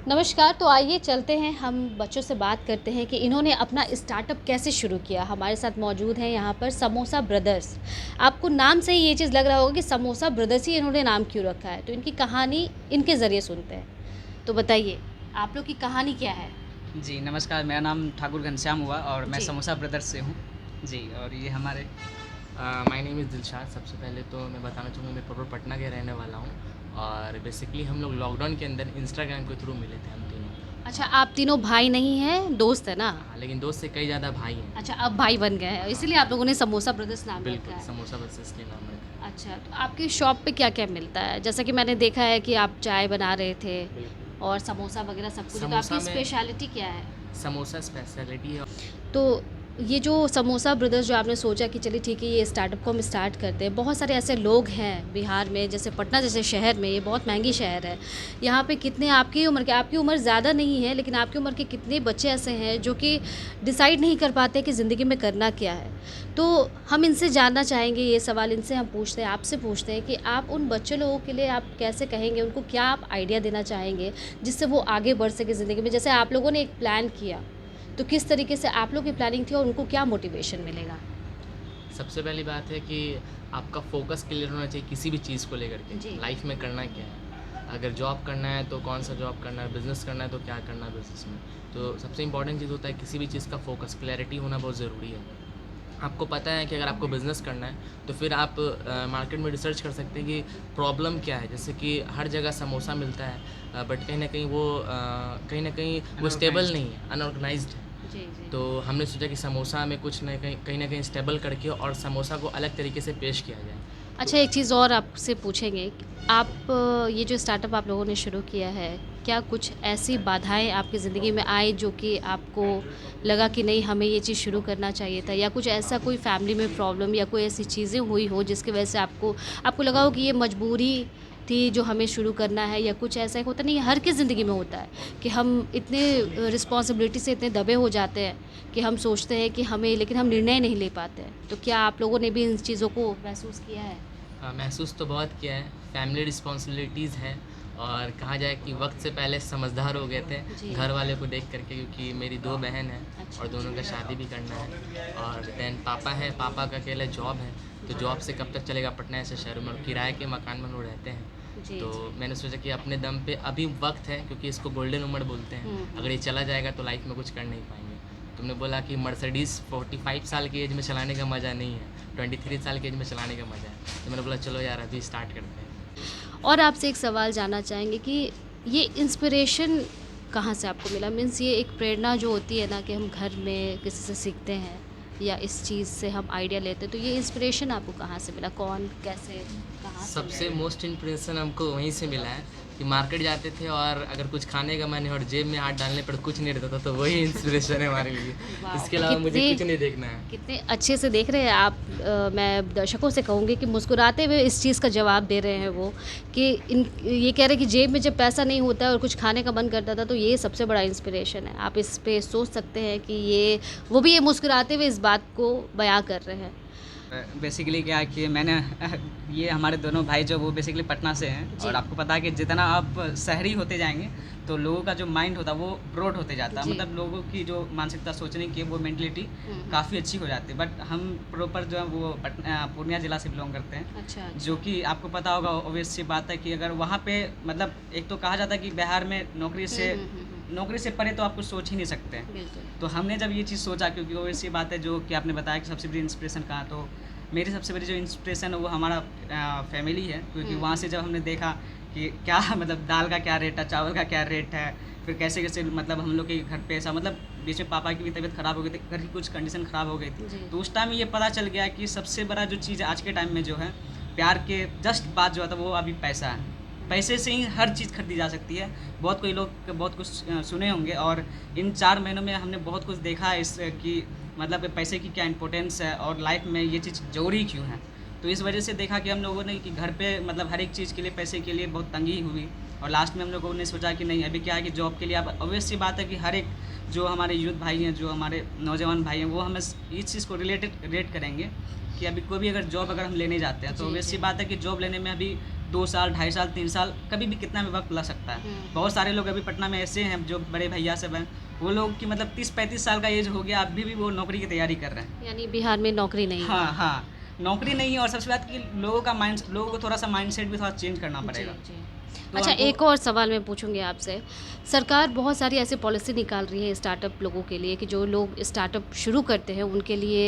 नमस्कार। तो आइए चलते हैं, हम बच्चों से बात करते हैं कि इन्होंने अपना स्टार्टअप कैसे शुरू किया। हमारे साथ मौजूद हैं यहाँ पर समोसा ब्रदर्स। आपको नाम से ही ये चीज़ लग रहा होगा कि समोसा ब्रदर्स ही इन्होंने नाम क्यों रखा है। तो इनकी कहानी इनके ज़रिए सुनते हैं। तो बताइए, आप लोग की कहानी क्या है? जी, नमस्कार। मेरा नाम ठाकुर घनश्याम हुआ और मैं जी। समोसा ब्रदर्स से हूँ। जी, और ये हमारे माय नेम इज़ दिलशाद। सबसे पहले तो मैं बताना चाहूँगा मैं प्रॉपर पटना के रहने वाला हूँ और बेसिकली हम लोग लॉकडाउन के अंदर इंस्टाग्राम के थ्रू मिले थे हम तीनों। अच्छा, आप तीनों भाई नहीं हैं, दोस्त हैं ना? हाँ, लेकिन दोस्त से कई ज़्यादा भाई हैं। अच्छा, अब भाई बन गए हैं, हाँ, इसीलिए आप लोगों ने समोसा ब्रदर्स नाम रखा बिल्कुल, है। समोसा बस इसलिए नाम रखा है। अच्छा, तो आपकी शॉप पे क्या-क्या मिलता है? जैसा कि मैंने देखा है कि आप चाय बना रहे थे बिल्कुल, और समोसा वगैरह सब कुछ है, तो समोसा आपकी में स्पेशलिटी क्या है? समोसा स्पेशलिटी है। तो ये जो समोसा ब्रदर्स जो आपने सोचा कि चलिए ठीक है, ये स्टार्टअप को हम स्टार्ट करते हैं। बहुत सारे ऐसे लोग हैं बिहार में, जैसे पटना जैसे शहर में, ये बहुत महंगी शहर है। यहाँ पे कितने आपकी उम्र ज़्यादा नहीं है, लेकिन आपकी उम्र के कितने बच्चे ऐसे हैं जो कि डिसाइड नहीं कर पाते कि ज़िंदगी में करना क्या है। तो हम इनसे जानना चाहेंगे, ये सवाल इनसे हम पूछते हैं, आपसे पूछते हैं कि आप उन बच्चे लोगों के लिए आप कैसे कहेंगे, उनको क्या आप आइडिया देना चाहेंगे जिससे वो आगे बढ़ सके ज़िंदगी में। जैसे आप लोगों ने एक प्लान किया, तो किस तरीके से आप लोग की प्लानिंग थी और उनको क्या मोटिवेशन मिलेगा? सबसे पहली बात है कि आपका फ़ोकस क्लियर होना चाहिए किसी भी चीज़ को लेकर के। जी। लाइफ में करना क्या है? अगर जॉब करना है तो कौन सा जॉब करना है, बिज़नेस करना है तो क्या करना है बिज़नेस में। तो सबसे इम्पोर्टेंट चीज़ होता है किसी भी चीज़ का फ़ोकस, क्लैरिटी होना बहुत ज़रूरी है। आपको पता है कि अगर आपको बिज़नेस करना है तो फिर आप मार्केट में रिसर्च कर सकते हैं कि प्रॉब्लम क्या है। जैसे कि हर जगह समोसा मिलता है, बट कहीं न कहीं वो स्टेबल नहीं है, अनऑर्गनाइज़्ड है। जी, जी। तो हमने सोचा कि समोसा में कुछ न कहीं न कहीं स्टेबल करके और समोसा को अलग तरीके से पेश किया जाए। तो अच्छा, एक चीज़ और आपसे पूछेंगे, आप ये जो स्टार्टअप आप लोगों ने शुरू किया है, क्या कुछ ऐसी बाधाएँ आपकी ज़िंदगी में आई जो कि आपको लगा कि नहीं, हमें ये चीज़ शुरू करना चाहिए था? या कुछ ऐसा कोई फैमिली में प्रॉब्लम या कोई ऐसी चीज़ें हुई हो जिसकी वजह से आपको आपको लगा हो कि ये मजबूरी थी जो हमें शुरू करना है, या कुछ ऐसा होता नहीं है, हर किस ज़िंदगी में होता है कि हम इतने रिस्पॉन्सिबिलिटी से इतने दबे हो जाते हैं कि हम सोचते हैं कि हमें, लेकिन हम निर्णय नहीं ले पाते हैं। तो क्या आप लोगों ने भी इन चीज़ों को महसूस किया है? महसूस तो बहुत किया है, फैमिली रिस्पॉन्सिबिलिटीज़ है और कहा जाए कि वक्त से पहले समझदार हो गए थे जी। घर वाले को देख करके, क्योंकि मेरी 2 बहन हैं अच्छा, और दोनों का शादी भी करना है। और देन पापा है, पापा का अकेला जॉब है, तो जॉब से कब तक चलेगा पटना जैसे शहरों में, और किराए के मकान में लोग रहते हैं। जी, तो जी। मैंने सोचा कि अपने दम पे अभी वक्त है, क्योंकि इसको गोल्डन उम्र बोलते हैं। हुँ, अगर ये चला जाएगा तो लाइफ में कुछ कर नहीं पाएंगे। तुमने बोला कि मर्सिडीज़ 45 साल की एज में चलाने का मज़ा नहीं है, 23 साल की एज में चलाने का मज़ा है। तो मैंने बोला चलो यार अभी स्टार्ट करते हैं। और आपसे एक सवाल जानना चाहेंगे कि ये इंस्पिरेशन कहाँ से आपको मिला? मीन्स ये एक प्रेरणा जो होती है ना कि हम घर में किसी से सीखते हैं या इस चीज़ से हम आइडिया लेते हैं, तो ये इंस्पिरेशन आपको कहाँ से मिला? कौन, कैसे, कहाँ से सबसे मिला? मोस्ट इंप्रेशन हमको वहीं से मिला है कि मार्केट जाते थे और अगर कुछ खाने का मन है और जेब में हाथ डालने पर कुछ नहीं रहता था, तो वही इंस्पिरेशन है हमारे लिए। वाओ! इसके अलावा मुझे कितने कुछ नहीं देखना है। कितने अच्छे से देख रहे हैं आप। मैं दर्शकों से कहूँगी कि मुस्कुराते हुए इस चीज़ का जवाब दे रहे हैं वो, कि ये कह रहे हैं कि जेब में जब पैसा नहीं होता है और कुछ खाने का मन करता था, तो ये सबसे बड़ा इंस्पिरेशन है। आप इस पे सोच सकते हैं कि ये वो भी ये मुस्कुराते हुए इस बात को बयाँ कर रहे हैं। बेसिकली क्या है कि मैंने ये हमारे दोनों भाई जो वो बेसिकली पटना से हैं, जी। और आपको पता है कि जितना आप शहरी होते जाएंगे तो लोगों का जो माइंड होता है वो ब्रॉड होते जाता है। जी। मतलब लोगों की जो मानसिकता सोचने की है वो मेंटलिटी हुँ, हुँ। काफ़ी अच्छी हो जाती है। बट हम प्रॉपर जो है वो पूर्णिया ज़िला से बिलोंग करते हैं, अच्छा, जो अच्छा। कि आपको पता होगा ऑब्वियस सी बात है कि अगर वहाँ पे मतलब एक तो कहा जाता है कि बिहार में हुँ, हुँ, हुँ, हुँ। नौकरी से परे तो आप कुछ सोच ही नहीं सकते हैं। बिल्कुल। तो हमने जब ये चीज़ सोचा, क्योंकि ऑब्वियस सी बात है जो कि आपने बताया कि सबसे बड़ी इंस्पिरेशन कहाँ, तो मेरी सबसे बड़ी जो इंस्पिरेशन है वो हमारा फैमिली है, क्योंकि हुँ, वहाँ हुँ। से जब हमने देखा कि क्या मतलब दाल का क्या रेट है, चावल का क्या रेट है, फिर कैसे-कैसे मतलब हम लोग के घर पे ऐसा मतलब बीच में पापा की भी तबीयत ख़राब हो गई थी, घर की कुछ कंडीशन ख़राब हो गई थी। जी। तो उस टाइम ये पता चल गया कि सबसे बड़ा जो चीज़ आज के टाइम में जो है, प्यार के जस्ट बाद जो आता है वो अभी पैसा है। पैसे से ही हर चीज़ खरीदी जा सकती है। बहुत कोई लोग बहुत कुछ सुने होंगे, और इन 4 महीनों में हमने बहुत कुछ देखा है इस कि मतलब पैसे की क्या इम्पोर्टेंस है और लाइफ में ये चीज़ ज़रूरी क्यों है। तो इस वजह से देखा कि हम लोगों ने कि घर पे मतलब हर एक चीज़ के लिए पैसे के लिए बहुत तंगी हुई, और लास्ट में हम लोगों ने सोचा कि नहीं, अभी क्या है कि जॉब के लिए अब ऑब्वियस सी बात है कि हर एक जो हमारे यूथ भाई हैं, जो हमारे नौजवान भाई हैं, वो हमें इस चीज़ को रिलेट करेंगे कि अभी कोई भी अगर जॉब अगर हम लेने जाते हैं तो जी, ऑब्वियस सी जी। बात है कि जॉब लेने में अभी 2 साल, 2.5 साल, 3 साल, कभी भी कितना भी वक्त लग सकता है। बहुत सारे लोग अभी पटना में ऐसे हैं जो बड़े भैया सब हैं, वो लोग की मतलब 30-35 साल का एज हो गया, अभी भी वो नौकरी की तैयारी कर रहे हैं। यानी बिहार में नौकरी नहीं है। हाँ हाँ, नौकरी नहीं है, और सबसे बात कि लोगों को थोड़ा सा माइंडसेट भी थोड़ा चेंज करना पड़ेगा। जी, जी। तो अच्छा, हमको एक और सवाल मैं पूछूंगी आपसे। सरकार बहुत सारी ऐसी पॉलिसी निकाल रही है स्टार्टअप लोगों के लिए कि जो लोग स्टार्टअप शुरू करते हैं उनके लिए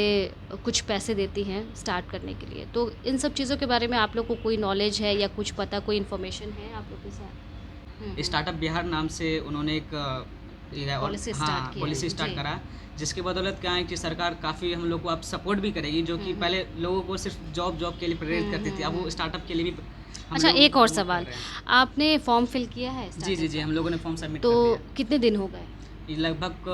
कुछ पैसे देती हैं स्टार्ट करने के लिए। तो इन सब चीज़ों के बारे में आप लोग को कोई नॉलेज है या कुछ पता, कोई इन्फॉर्मेशन है आप लोग के साथ? स्टार्टअप बिहार नाम से उन्होंने एक पॉलिसी स्टार्ट की है। पॉलिसी स्टार्ट जी। करा, जिसके बदौलत क्या है कि सरकार काफ़ी हम लोग को अब सपोर्ट भी करेगी, जो कि पहले लोगों को सिर्फ जॉब के लिए प्रेरित करती थी, अब वो स्टार्टअप के लिए भी हम अच्छा, लोग एक और प्रमोट कर सवाल, रहे हैं। आपने फॉर्म फिल किया है जी startup जी जी, का? हम लोगों ने फॉर्म सबमिट तो कर दिया। कितने दिन हो गए? ये लगभग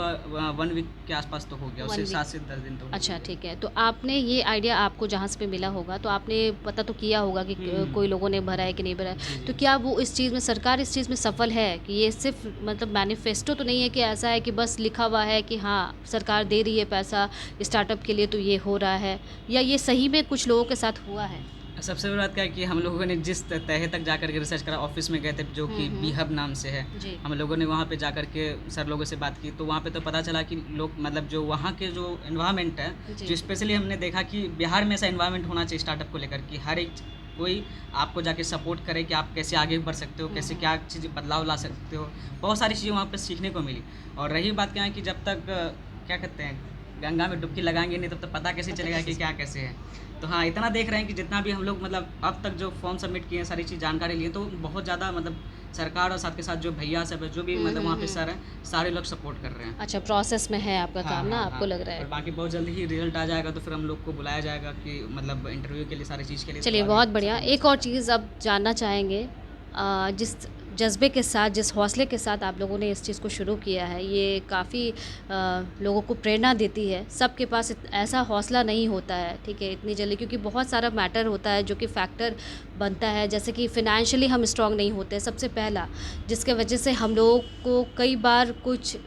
1 वीक के आसपास तो हो गया, 1 उससे वीक। 7 से 10 दिन तो हो अच्छा, गया। ठीक है। तो आपने ये आइडिया आपको जहाँ से पे मिला होगा, तो आपने पता तो किया होगा कि कोई लोगों ने भरा है कि नहीं भरा है। जी, जी। तो क्या वो इस चीज़ में, सरकार इस चीज़ में सफल है कि ये सिर्फ़ मतलब मैनिफेस्टो तो नहीं है कि ऐसा है कि बस लिखा हुआ है कि हाँ, सरकार दे रही है पैसा स्टार्टअप के लिए तो ये हो रहा है, या ये सही में कुछ लोगों के साथ हुआ है? सबसे बड़ी बात क्या है कि हम लोगों ने जिस तहे तक जाकर के रिसर्च करा, ऑफिस में गए थे जो कि बी हब नाम से है। जी। हम लोगों ने वहाँ पे जाकर के सर लोगों से बात की, तो वहाँ पे तो पता चला कि लोग मतलब जो वहाँ के जो एनवायरनमेंट है, जी। जो स्पेशली हमने देखा कि बिहार में ऐसा एनवायरनमेंट होना चाहिए स्टार्टअप को लेकर कि हर एक कोई आपको जाके सपोर्ट करे कि आप कैसे आगे बढ़ सकते हो, कैसे क्या चीज़ बदलाव ला सकते हो। बहुत सारी चीज़ें वहाँ पे सीखने को मिली। और रही बात क्या है कि जब तक क्या कहते हैं, गंगा में डुबकी लगाएंगे नहीं तब तक पता कैसे चलेगा कि क्या कैसे है। तो हाँ, इतना देख रहे हैं कि जितना भी हम लोग मतलब अब तक जो फॉर्म सबमिट किए हैं, सारी चीज़ जानकारी लिए, तो बहुत ज़्यादा मतलब सरकार और साथ के साथ जो भैया सब है, जो भी मतलब वहाँ पे सर हैं, सारे लोग सपोर्ट कर रहे हैं। अच्छा, प्रोसेस में है आपका काम ना, आपको लग रहा और है? बाकी बहुत जल्दी ही रिजल्ट आ जाएगा, तो फिर हम लोग को बुलाया जाएगा कि मतलब इंटरव्यू के लिए, सारी चीज़ के लिए। तो चलिए, आगे बहुत बढ़िया। सब एक और चीज़ अब जानना चाहेंगे, जिस जज़्बे के साथ, जिस हौसले के साथ आप लोगों ने इस चीज़ को शुरू किया है, ये काफ़ी लोगों को प्रेरणा देती है। सबके पास ऐसा हौसला नहीं होता है, ठीक है, इतनी जल्दी, क्योंकि बहुत सारा मैटर होता है जो कि फैक्टर बनता है। जैसे कि फ़ाइनेंशियली हम स्ट्रॉन्ग नहीं होते, सबसे पहला, जिसके वजह से हम लोगों को कई बार कुछ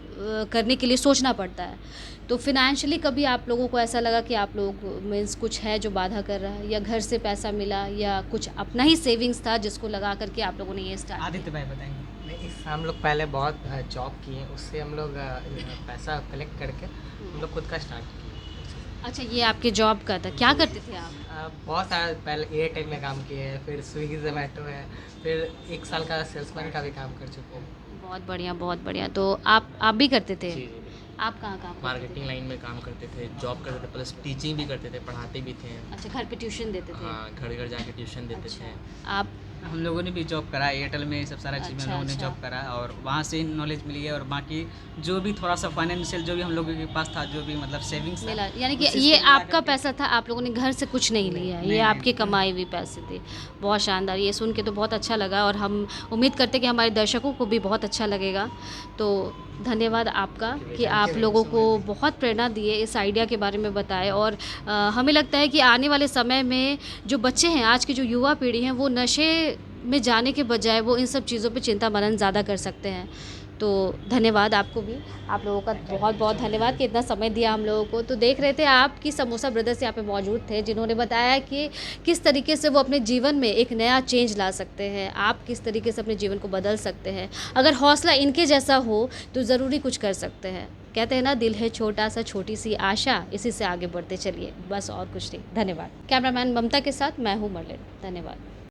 करने के लिए सोचना पड़ता है। तो फ़ाइनेंशियली कभी आप लोगों को ऐसा लगा कि आप लोग मीन्स कुछ है जो बाधा कर रहा है, या घर से पैसा मिला, या कुछ अपना ही सेविंग्स था जिसको लगा करके आप लोगों ने ये स्टार्ट किया? आदित्य भाई बताएंगे। नहीं, इस हम लोग पहले बहुत जॉब किए, उससे हम लोग पैसा कलेक्ट करके हम लोग खुद का स्टार्ट किए। अच्छा, ये आपके जॉब का था, क्या करते थे आप? बहुत सारा पहले एयरटेल में काम किए हैं, फिर स्विगी जोमेटो है, फिर 1 साल का सेल्समैन का भी काम कर चुके हैं। बहुत बढ़िया, बहुत बढ़िया। तो आप भी करते थे? जी जी बिल्कुल। आप कहाँ काम करते थे? मार्केटिंग लाइन में काम करते थे, जॉब करते थे, प्लस टीचिंग भी करते थे, पढ़ाते भी थे। अच्छा, घर पे ट्यूशन देते थे? हाँ, घर घर जाके ट्यूशन देते अच्छा, थे। आप? हम लोगों ने भी जॉब करा एयरटेल में, सब सारा चीज़ में हम अच्छा, लोगों ने अच्छा। जॉब करा, और वहाँ से नॉलेज मिली है। और बाकी जो भी थोड़ा सा फाइनेंशियल जो भी हम लोगों के पास था, जो भी मतलब सेविंग्स था, मिला, यानी कि उस चीज़ ये को मिला आपका करके- पैसा था, आप लोगों ने घर से कुछ नहीं लिया, ये नहीं, आपकी नहीं। कमाई हुई पैसे थे। बहुत शानदार, ये सुन के तो बहुत अच्छा लगा, और हम उम्मीद करते हैं कि हमारे दर्शकों को भी बहुत अच्छा लगेगा। तो धन्यवाद आपका कि आप लोगों को बहुत प्रेरणा दिए, इस आइडिया के बारे में बताए। और हमें लगता है कि आने वाले समय में जो बच्चे हैं, आज की जो युवा पीढ़ी है, वो नशे में जाने के बजाय वो इन सब चीज़ों पे चिंता मनन ज़्यादा कर सकते हैं। तो धन्यवाद आपको भी, आप लोगों का बहुत बहुत धन्यवाद कि इतना समय दिया हम लोगों को। तो देख रहे थे आप कि समोसा ब्रदर्स यहाँ पे मौजूद थे, जिन्होंने बताया कि किस तरीके से वो अपने जीवन में एक नया चेंज ला सकते हैं। आप किस तरीके से अपने जीवन को बदल सकते हैं, अगर हौसला इनके जैसा हो तो ज़रूरी कुछ कर सकते हैं। कहते हैं ना, दिल है छोटा सा, छोटी सी आशा, इसी से आगे बढ़ते चलिए, बस और कुछ नहीं। धन्यवाद। कैमरामैन ममता के साथ मैं हूँ मर्लिन। धन्यवाद।